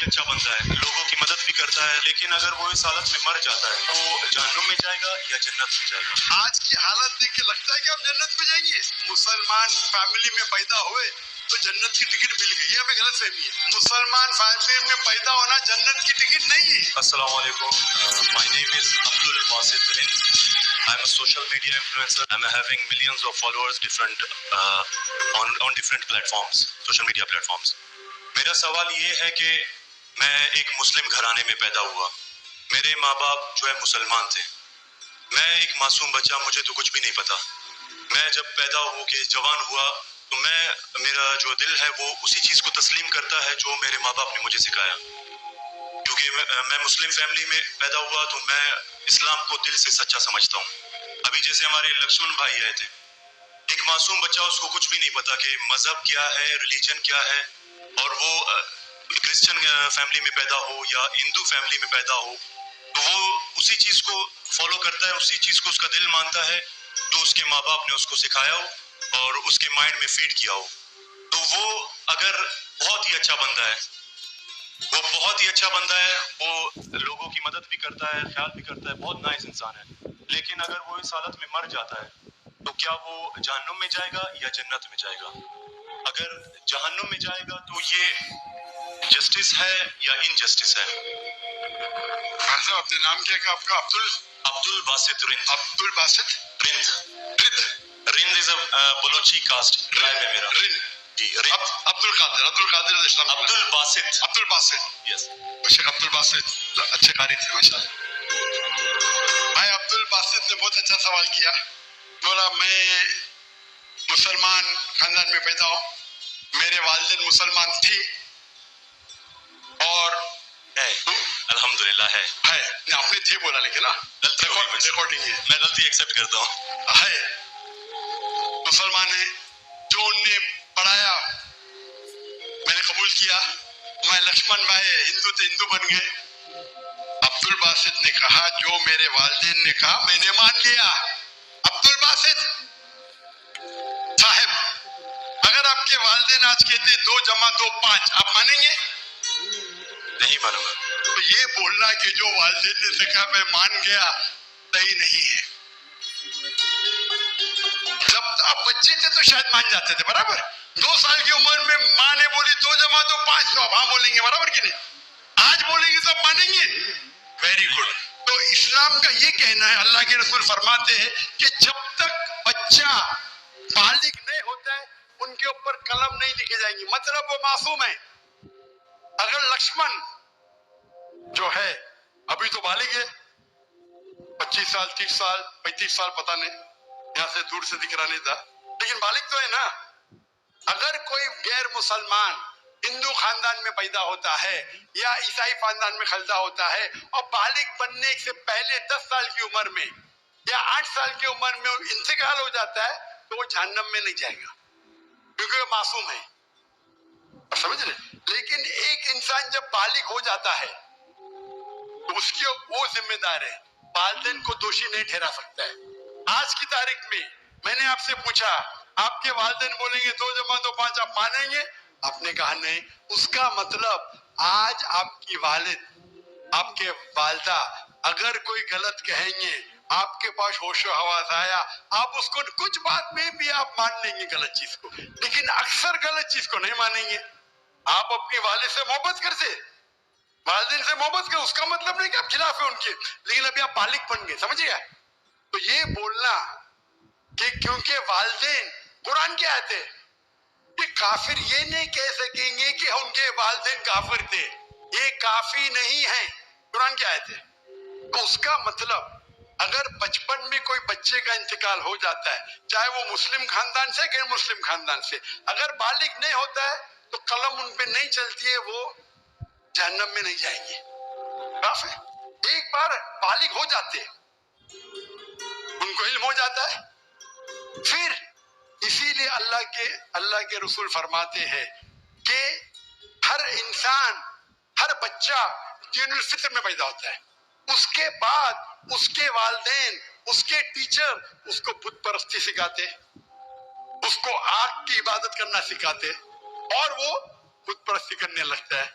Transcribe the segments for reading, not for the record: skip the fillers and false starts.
ہی اچھا بندہ ہے, لوگوں کی مدد بھی کرتا ہے, لیکن اگر وہ اس حالت میں مر جاتا ہے تو جہنم میں جائے گا یا جنت میں جائے گا؟ آج کی حالت دیکھ کے لگتا ہے کہ ہم جنت میں جائیں گے. مسلمان فیملی میں پیدا ہوئے تو جنت کی ٹکٹ مل گئی, یہ ہمیں غلط فہمی ہے. مسلمان فیملی میں پیدا ہونا جنت کی ٹکٹ نہیں ہے. السلام علیکم, my name is Abdul Basit Rind. I'm a social media influencer. I'm having millions of followers on different platforms, social media platforms. میرا سوال یہ ہے کہ میں ایک مسلم گھرانے میں پیدا ہوا, میرے ماں باپ جو ہے مسلمان تھے, میں ایک معصوم بچہ, مجھے تو کچھ بھی نہیں پتا. میں جب پیدا ہو کے جوان ہوا تو میرا جو دل ہے وہ اسی چیز کو تسلیم کرتا ہے جو میرے ماں باپ نے مجھے سکھایا. کیونکہ میں مسلم فیملی میں پیدا ہوا تو میں اسلام کو دل سے سچا سمجھتا ہوں. ابھی جیسے ہمارے لکشمن بھائی آئے تھے, ایک معصوم بچہ, اس کو کچھ بھی نہیں پتا کہ مذہب کیا ہے, ریلیجن کیا ہے, اور وہ کرسچن فیملی میں پیدا ہو یا ہندو فیملی میں پیدا ہو تو وہ اسی چیز کو فالو کرتا ہے, اسی چیز کو اس کا دل مانتا ہے جو اس کے ماں باپ نے اس کو سکھایا ہو اور اس کے مائنڈ میں فیڈ کیا ہو. تو وہ اگر بہت ہی اچھا بندہ ہے, وہ بہت ہی اچھا بندہ ہے, وہ لوگوں کی مدد بھی کرتا ہے, خیال بھی کرتا ہے, بہت نائس انسان ہے. لیکن اگر وہ اس حالت میں مر جاتا ہے تو کیا وہ جہنم میں جائے گا یا جنت میں جائے گا؟ اگر جہنم میں جائے گا تو یہ جسٹس ہے یا انجسٹس ہے؟ صاحب اپنے نام کیا کہ آپ کا؟ عبدل باسط رند. عبدل باسط رند رند رند از اے بلوچی کاسٹ ٹرائب ہے میرا. رند جی رند. عبد القادر اسلام عبدل باسط. عبدل باسط. یس. شیخ عبدل باسط اچھے قاری تھے ماشاء اللہ. بھائی عبدل باسط نے بہت اچھا سوال کیا. بولا میں مسلمان خاندان میں پیدا ہوں, میرے والدین مسلمان تھے اور الحمدللہ ہے. آپ نے تھے بولا لیکن نا ریکارڈنگ ہے, میں غلطی ایکسیپٹ کرتا ہوں. ہے مسلمان ہے. جو ان نے پڑھایا میں نے قبول کیا. میں لکشمن بھائی ہندو تھے, ہندو بن گئے. عبدل باسط نے کہا جو میرے والدین نے کہا میں نے مان لیا. عبدل باسط صاحب, اگر آپ کے والدین آج کہتے 2 + 2 = 5, آپ مانیں گے؟ نہیں مانوں گا. تو یہ بولنا کہ جو والدین نے سکھا میں مان گیا صحیح نہیں ہے. جب آپ بچے تھے تو شاید مان جاتے تھے, برابر. 2 سال کی عمر میں ماں نے بولی 2 + 2 = 5, تو آپ ہاں بولیں گے, برابر کہ نہیں؟ آج بولیں گے تو آپ مانیں گے. Very good. تو اسلام کا یہ کہنا ہے, اللہ کے رسول فرماتے ہیں کہ جب تک بچہ بالغ نہیں ہوتا ہے ان کے اوپر قلم نہیں لکھی جائیں گی, مطلب وہ معصوم ہے. اگر لکشمن جو ہے ابھی تو بالغ ہے, 25 سال 30 سال 35 سال پتہ نہیں, یہاں سے دور سے دکھ رہا نہیں تھا, لیکن بالغ تو ہے نا. اگر کوئی غیر مسلمان ہندو خاندان میں پیدا ہوتا ہے یا عیسائی خاندان میں پیدا ہوتا ہے اور بالغ بننے سے پہلے 10 سال کی عمر میں یا 8 سال کی عمر میں انتقال ہو جاتا ہے تو وہ جہنم میں نہیں جائے گا کیونکہ وہ معصوم ہے, سمجھ رہے. لیکن ایک انسان جب بالغ ہو جاتا ہے تو اس کی وہ ذمہ دار ہے, والدین کو دوشی نہیں ٹھہرا سکتا ہے. آج کی تاریخ میں نے آپ سے پوچھا آپ کے والدین بولیں گے 2 + 2 = 5, آپ مانیں گے؟ آپ نے کہا نہیں. اس کا مطلب آج آپ کی والد آپ کے والدہ اگر کوئی غلط کہیں گے, آپ کے پاس ہوش و حواس آیا, آپ اس کو کچھ بات میں بھی آپ مان لیں گے غلط چیز کو, لیکن اکثر غلط چیز کو نہیں مانیں گے. آپ اپنی والد سے محبت کرتے, والدین سے محبت کر, اس کا مطلب نہیں کہ آپ خلاف ہیں ان کے, لیکن ابھی آپ بالغ بن گئے, سمجھ گئے. تو یہ بولنا کہ کیونکہ والدین, قرآن کیا آتے کہ کافر یہ نہیں کہہ سکیں گے کہ ان کے والدین کافر تھے, یہ کافی نہیں ہے. قرآن کیا آتے. تو اس کا مطلب اگر بچپن میں کوئی بچے کا انتقال ہو جاتا ہے, چاہے وہ مسلم خاندان سے غیر مسلم خاندان سے, اگر بالغ نہیں ہوتا ہے تو قلم ان پہ نہیں چلتی ہے, وہ جہنم میں نہیں جائیں گے. کافی ایک بار بالغ ہو جاتے, ان کو علم ہو جاتا ہے, پھر اسی لیے اللہ کے رسول فرماتے ہیں کہ ہر انسان, ہر بچہ دین الفطر میں پیدا ہوتا ہے, اس کے بعد اس کے والدین, اس کے ٹیچر اس کو بت پرستی سکھاتے, اس کو آگ کی عبادت کرنا سکھاتے, اور وہ بت پرستی کرنے لگتا ہے.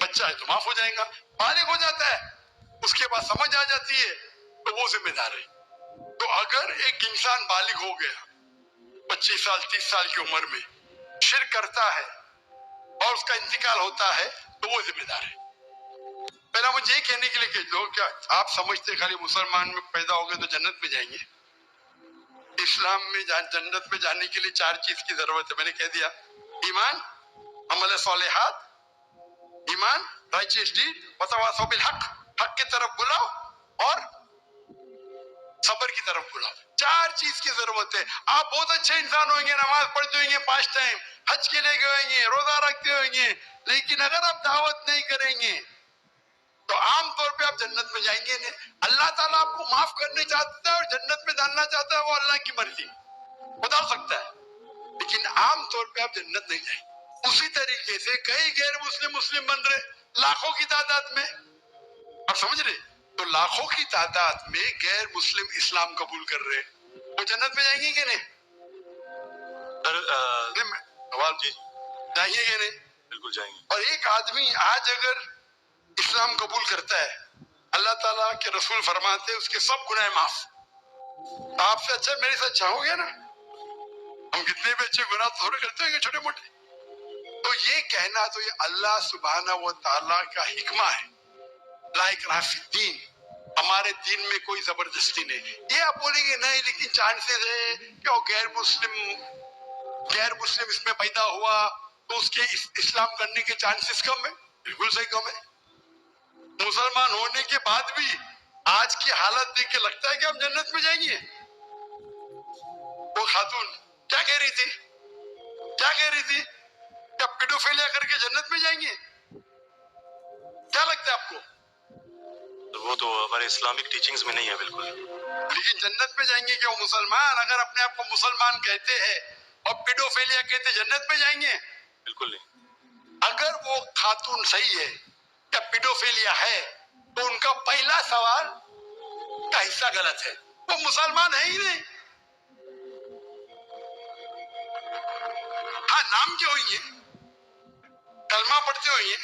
بچہ ہے تو معاف ہو جائے گا، بالغ ہو جاتا ہے اس کے بعد سمجھ آ جاتی ہے تو وہ ذمہ دار ہے۔ تو اگر ایک انسان بالغ ہو گیا 25 سال 30 سال کی عمر میں، شرک کرتا ہے اور اس کا انتقال ہوتا ہے تو وہ ذمہ دار ہے۔ پہلا مجھے یہ کہنے کے لیے کہ دو، کیا آپ سمجھتے خالی مسلمان میں پیدا ہو گئے تو جنت میں جائیں گے؟ اسلام میں جنت میں جانے کے لیے 4 چیز کی ضرورت ہے، میں نے کہہ دیا، ایمان، عمل صالحات، ایمان، رائچیس ڈیڈ، وتواصوا بالحق، حق کی طرف بلاؤ اور صبر کی طرف بلاؤ۔ 4 چیز کی ضرورت ہے۔ آپ بہت اچھے انسان ہوئیں گے، نماز پڑھتے ہوئیں گے 5 ٹائم، حج کے لیے گئے گے، روزہ رکھتے ہوئیں گے، لیکن اگر آپ دعوت نہیں کریں گے تو عام طور پہ آپ جنت میں جائیں گے نہیں۔ اللہ تعالیٰ آپ کو معاف کرنے چاہتا ہے اور جنت میں ڈالنا چاہتا ہے، وہ اللہ کی مرضی، وہ ڈال سکتا ہے، لیکن عام طور پہ آپ جنت نہیں جائیں گے۔ اسی طریقے سے کئی غیر مسلم بن رہے لاکھوں کی تعداد میں، آپ سمجھ رہے؟ تو لاکھوں کی تعداد میں غیر مسلم اسلام قبول کر رہے، وہ جنت میں جائیں گے کہ نہیں؟ سوال جی جائیں گے کہ نہیں؟ بالکل جائیں گے۔ اور ایک آدمی آج اگر اسلام قبول کرتا ہے، اللہ تعالیٰ کے رسول فرماتے ہیں اس کے سب گناہ معاف۔ آپ سے اچھا میرے ساتھ چاہو گے نا؟ ہم کتنے بھی اچھے گناہ تھوڑے کرتے ہیں چھوٹے موٹے۔ تو یہ کہنا تو یہ اللہ سبحانہ و تعالیٰ کا حکمہ ہے، لا اکراہ فی الدین، ہمارے دین میں کوئی زبردستی نہیں۔ یہ آپ بولیں گے نہیں لیکن چانسز ہے کہ وہ غیر مسلم اس میں پیدا ہوا تو اس کے اسلام کرنے کے چانسز کم ہے۔ بالکل صحیح کم ہے۔ مسلمان ہونے کے بعد بھی آج کی حالت دیکھ کے لگتا ہے کہ ہم جنت میں جائیں گے۔ وہ خاتون کیا کہہ رہی تھی کہ پیڈوفیلیا کر کے جنت میں جائیں گے؟ کیا لگتا ہے آپ کو؟ وہ تو ہمارے اسلامک ٹیچنگز میں نہیں ہے بالکل۔ لیکن جنت میں جائیں گے کہ وہ مسلمان اگر اپنے آپ کو مسلمان کہتے ہیں اور پیڈوفیلیا کہتے جنت میں جائیں گے؟ بالکل نہیں۔ اگر وہ خاتون صحیح ہے کہ پیڈوفیلیا ہے تو ان کا پہلا سوال کا حصہ غلط ہے، وہ مسلمان ہے ہی نہیں۔ ہاں نام کے ہوئیں گے، کلمہ پڑھتے ہوئیں گے،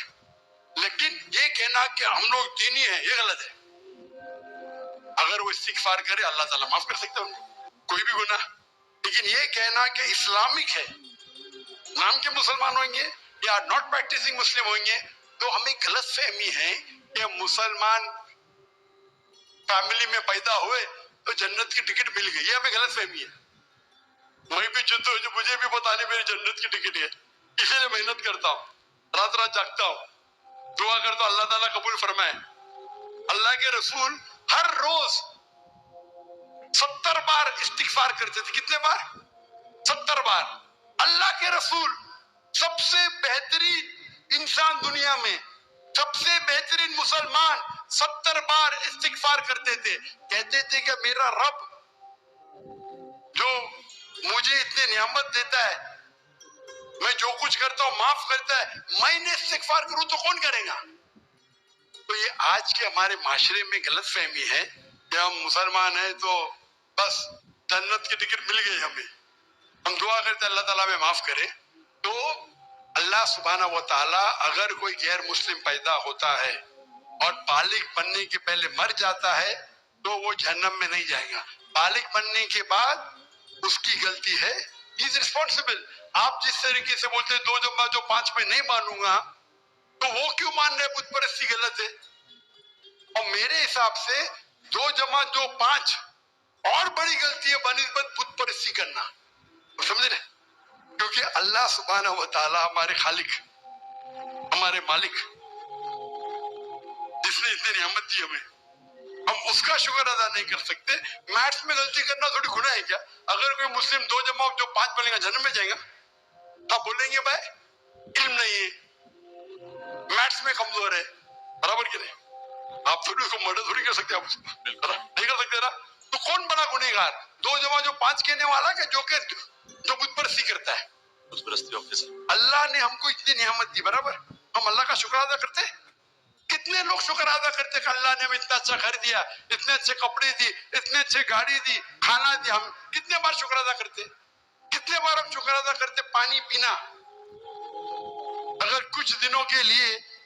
لیکن یہ کہنا کہ ہم لوگ دینی ہیں یہ غلط ہے۔ اگر وہ استغفار کرے اللہ تعالیٰ معاف کر سکتا ہے ان کو کوئی بھی گناہ، لیکن یہ کہنا کہ اسلامک ہے، نام کے مسلمان ہوئیں گے یا ناٹ پریکٹسنگ مسلم ہوئیں گے، تو ہمیں غلط فہمی ہے کہ مسلمان فیملی میں پیدا ہوئے تو جنت کی ٹکٹ مل گئی، یہ ہمیں غلط فہمی ہے۔ میں بھی جو مجھے بھی پتا نہیں میری جنت کی ٹکٹ ہے، اسی لیے محنت کرتا ہوں، رات رات جاگتا ہوں، دعا کرتا ہوں اللہ تعالیٰ قبول فرمائے۔ اللہ کے رسول ہر روز 70 بار استغفار کرتے تھے۔ کتنے بار؟ 70 بار۔ اللہ کے رسول سب سے بہترین انسان دنیا میں، سب سے بہترین مسلمان 70 بار استغفار کرتے تھے، کہتے تھے کہ میرا رب جو مجھے اتنے نعمت دیتا ہے، میں جو کچھ کرتا ہوں معاف کرتا ہے، میں نے استغفار کروں تو کون کرے گا؟ تو یہ آج کے ہمارے معاشرے میں غلط فہمی ہے کہ ہم مسلمان ہیں تو بس جنت کی ٹکٹ مل گئی ہمیں، ہم دعا کرتے اللہ تعالیٰ میں معاف کرے۔ تو اللہ سبحانہ و تعالیٰ اگر کوئی غیر مسلم پیدا ہوتا ہے اور بالغ بننے کے پہلے مر جاتا ہے تو وہ جہنم میں نہیں جائے گا، بالغ بننے کے بعد اس کی غلطی ہے، ہی از ریسپانسبل۔ آپ جس طریقے سے بولتے ہیں 2 جمع جو 5 میں نہیں مانوں گا، تو وہ کیوں مان رہے بت پرستی غلط ہے؟ اور میرے حساب سے 2 جمع جو 5 اور بڑی غلطی ہے بنسبت بت پرستی کرنا، سمجھ رہے؟ کیونکہ اللہ سبحانہ و تعالیٰ ہمارے خالق، ہمارے مالک، جس نے اتنی نعمت دی ہمیں، ہم اس کا شکر ادا نہیں کر سکتے۔ میتھس میں غلطی کرنا تھوڑی گناہ ہے کیا؟ اگر کوئی مسلم 2 جمع جو 5 بولے گا جنم میں جائے گا، آپ بولیں گے بھائی علم نہیں ہے، میتھس میں کمزور ہے، برابر کہ نہیں؟ آپ تھوڑی اس کو مرڈر تھوڑی کر سکتے، آپ اس کو نہیں کر سکتے نا؟ تو کون بڑا گنہگار، 2 جمع جو 5 کہنے والا کہ جو بت پرستی کرتا ہے؟ بت پرستی آفس۔ اللہ نے ہم کو اتنی نعمت دی، برابر ہم اللہ کا شکر ادا کرتے؟ کتنے لوگ شکر ادا کرتے کہ اللہ نے ہمیں اتنا اچھا گھر دیا، اتنے اچھے کپڑے دی، اتنے اچھے گاڑی دی، کھانا دیا؟ ہم کتنے بار شکر ادا کرتے؟ کتنے بار ہم شکر ادا کرتے؟ پانی پینا، اگر کچھ دنوں کے لیے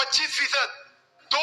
25%। 2